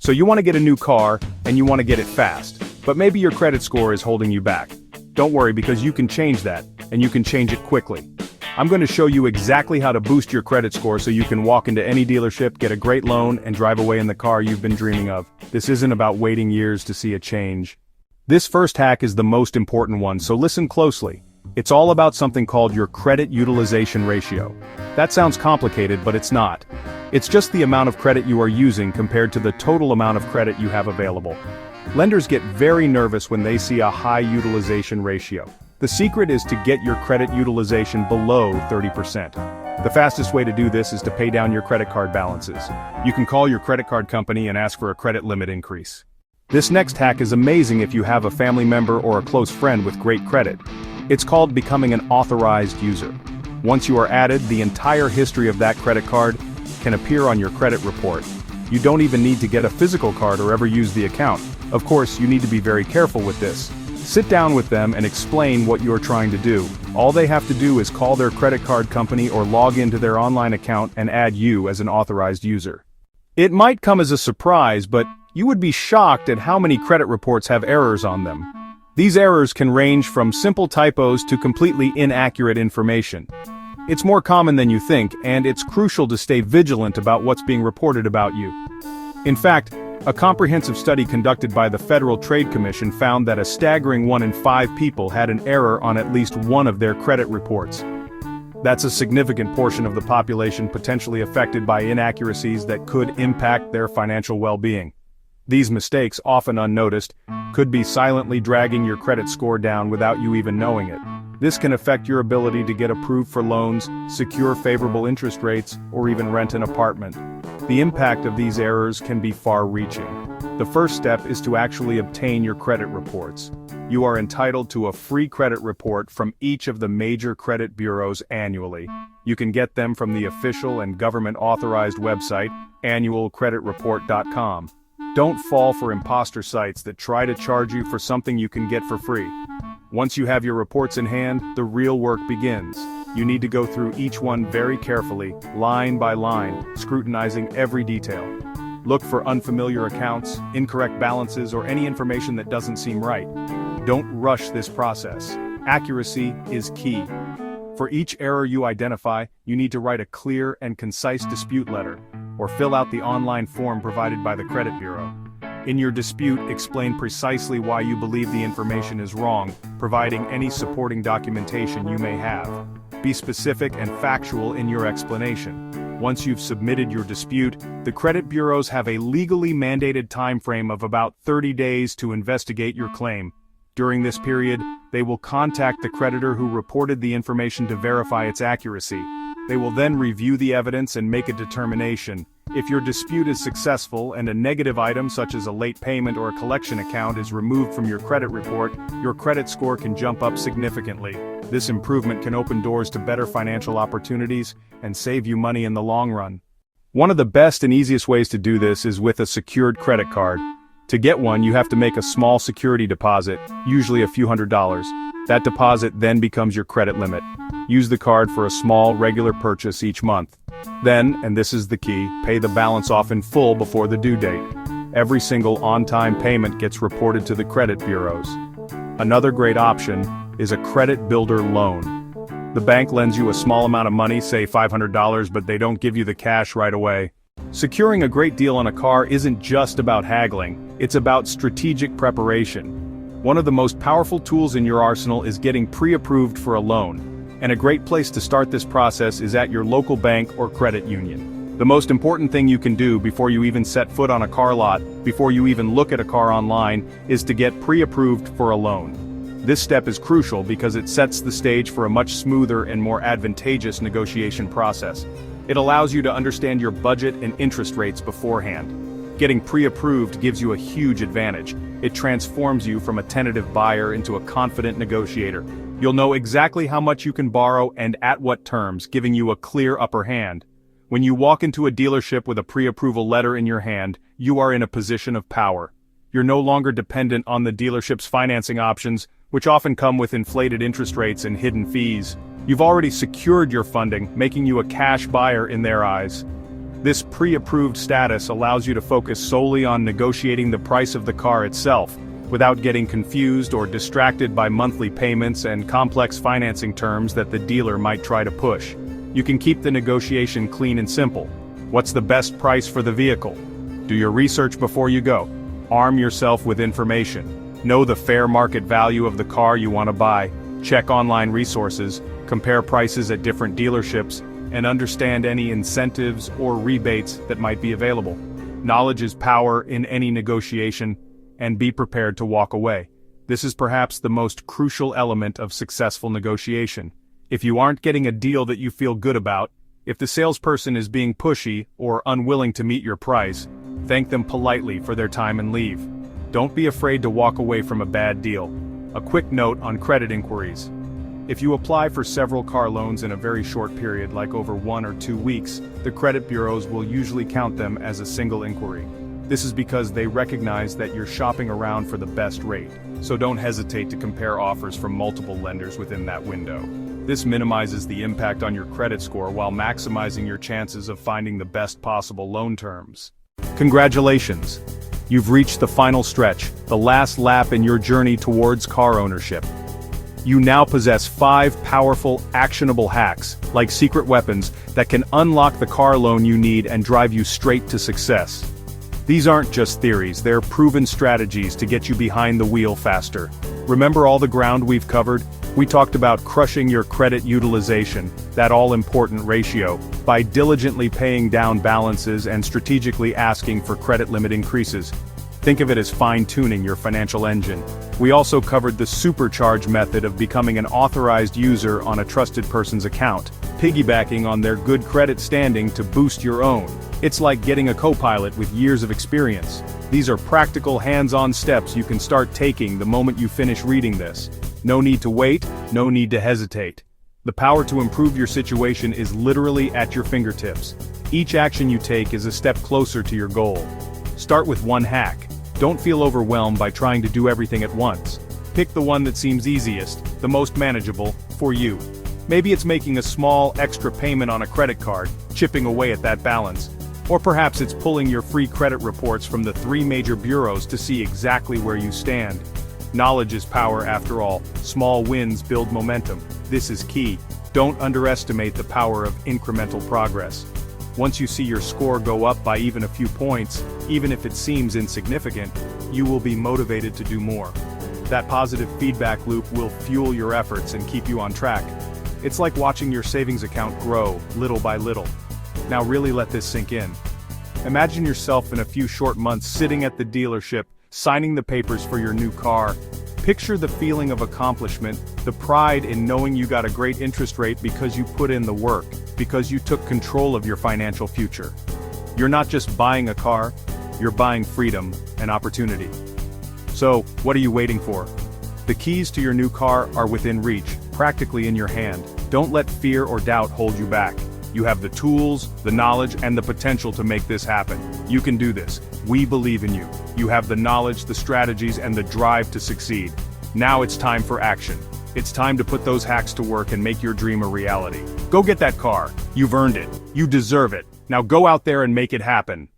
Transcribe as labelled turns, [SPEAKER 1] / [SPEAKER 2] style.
[SPEAKER 1] So you want to get a new car, and you want to get it fast. But maybe your credit score is holding you back. Don't worry, because you can change that, and you can change it quickly. I'm going to show you exactly how to boost your credit score so you can walk into any dealership, get a great loan, and drive away in the car you've been dreaming of. This isn't about waiting years to see a change. This first hack is the most important one, so listen closely. It's all about something called your credit utilization ratio. That sounds complicated, but it's not. It's just the amount of credit you are using compared to the total amount of credit you have available. Lenders get very nervous when they see a high utilization ratio. The secret is to get your credit utilization below 30%. The fastest way to do this is to pay down your credit card balances. You can call your credit card company and ask for a credit limit increase. This next hack is amazing if you have a family member or a close friend with great credit. It's called becoming an authorized user. Once you are added, the entire history of that credit card can appear on your credit report. You don't even need to get a physical card or ever use the account. Of course, you need to be very careful with this. Sit down with them and explain what you're trying to do. All they have to do is call their credit card company or log into their online account and add you as an authorized user. It might come as a surprise, but you would be shocked at how many credit reports have errors on them. These errors can range from simple typos to completely inaccurate information. It's more common than you think, and it's crucial to stay vigilant about what's being reported about you. In fact, a comprehensive study conducted by the Federal Trade Commission found that a staggering 1 in 5 people had an error on at least one of their credit reports. That's a significant portion of the population potentially affected by inaccuracies that could impact their financial well-being. These mistakes, often unnoticed, could be silently dragging your credit score down without you even knowing it. This can affect your ability to get approved for loans, secure favorable interest rates, or even rent an apartment. The impact of these errors can be far-reaching. The first step is to actually obtain your credit reports. You are entitled to a free credit report from each of the major credit bureaus annually. You can get them from the official and government-authorized website, annualcreditreport.com. Don't fall for imposter sites that try to charge you for something you can get for free. Once you have your reports in hand, the real work begins. You need to go through each one very carefully, line by line, scrutinizing every detail. Look for unfamiliar accounts, incorrect balances, or any information that doesn't seem right. Don't rush this process. Accuracy is key. For each error you identify, you need to write a clear and concise dispute letter, or fill out the online form provided by the credit bureau. In your dispute, explain precisely why you believe the information is wrong, providing any supporting documentation you may have. Be specific and factual in your explanation. Once you've submitted your dispute, the credit bureaus have a legally mandated time frame of about 30 days to investigate your claim. During this period, they will contact the creditor who reported the information to verify its accuracy. They will then review the evidence and make a determination. If your dispute is successful and a negative item such as a late payment or a collection account is removed from your credit report, your credit score can jump up significantly. This improvement can open doors to better financial opportunities and save you money in the long run. One of the best and easiest ways to do this is with a secured credit card. To get one, you have to make a small security deposit, usually a few $100s. That deposit then becomes your credit limit. Use the card for a small, regular purchase each month. Then, and this is the key, pay the balance off in full before the due date. Every single on-time payment gets reported to the credit bureaus. Another great option is a credit builder loan. The bank lends you a small amount of money, say $500, but they don't give you the cash right away. Securing a great deal on a car isn't just about haggling, it's about strategic preparation. One of the most powerful tools in your arsenal is getting pre-approved for a loan. And a great place to start this process is at your local bank or credit union. The most important thing you can do before you even set foot on a car lot, before you even look at a car online, is to get pre-approved for a loan. This step is crucial because it sets the stage for a much smoother and more advantageous negotiation process. It allows you to understand your budget and interest rates beforehand. Getting pre-approved gives you a huge advantage. It transforms you from a tentative buyer into a confident negotiator. You'll know exactly how much you can borrow and at what terms, giving you a clear upper hand. When you walk into a dealership with a pre-approval letter in your hand, you are in a position of power. You're no longer dependent on the dealership's financing options, which often come with inflated interest rates and hidden fees. You've already secured your funding, making you a cash buyer in their eyes. This pre-approved status allows you to focus solely on negotiating the price of the car itself, without getting confused or distracted by monthly payments and complex financing terms that the dealer might try to push. You can keep the negotiation clean and simple. What's the best price for the vehicle? Do your research before you go. Arm yourself with information. Know the fair market value of the car you want to buy. Check online resources, compare prices at different dealerships, and understand any incentives or rebates that might be available. Knowledge is power in any negotiation, and be prepared to walk away. This is perhaps the most crucial element of successful negotiation. If you aren't getting a deal that you feel good about, if the salesperson is being pushy or unwilling to meet your price, thank them politely for their time and leave. Don't be afraid to walk away from a bad deal. A quick note on credit inquiries. If you apply for several car loans in a very short period, like over 1 or 2 weeks, the credit bureaus will usually count them as a single inquiry. This is because they recognize that you're shopping around for the best rate, so don't hesitate to compare offers from multiple lenders within that window. This minimizes the impact on your credit score while maximizing your chances of finding the best possible loan terms. Congratulations! You've reached the final stretch, the last lap in your journey towards car ownership. You now possess 5 powerful, actionable hacks, like secret weapons, that can unlock the car loan you need and drive you straight to success. These aren't just theories, they're proven strategies to get you behind the wheel faster. Remember all the ground we've covered? We talked about crushing your credit utilization, that all-important ratio, by diligently paying down balances and strategically asking for credit limit increases. Think of it as fine-tuning your financial engine. We also covered the supercharge method of becoming an authorized user on a trusted person's account, piggybacking on their good credit standing to boost your own. It's like getting a co-pilot with years of experience. These are practical hands-on steps you can start taking the moment you finish reading this. No need to wait, no need to hesitate. The power to improve your situation is literally at your fingertips. Each action you take is a step closer to your goal. Start with one hack. Don't feel overwhelmed by trying to do everything at once. Pick the one that seems easiest, the most manageable, for you. Maybe it's making a small, extra payment on a credit card, chipping away at that balance. Or perhaps it's pulling your free credit reports from the 3 major bureaus to see exactly where you stand. Knowledge is power after all. Small wins build momentum. This is key. Don't underestimate the power of incremental progress. Once you see your score go up by even a few points, even if it seems insignificant, you will be motivated to do more. That positive feedback loop will fuel your efforts and keep you on track. It's like watching your savings account grow, little by little. Now really let this sink in. Imagine yourself in a few short months sitting at the dealership, signing the papers for your new car. Picture the feeling of accomplishment, the pride in knowing you got a great interest rate because you put in the work, because you took control of your financial future. You're not just buying a car, you're buying freedom and opportunity. So, what are you waiting for? The keys to your new car are within reach, practically in your hand. Don't let fear or doubt hold you back. You have the tools, the knowledge, and the potential to make this happen. You can do this. We believe in you. You have the knowledge, the strategies, and the drive to succeed. Now it's time for action. It's time to put those hacks to work and make your dream a reality. Go get that car. You've earned it. You deserve it. Now go out there and make it happen.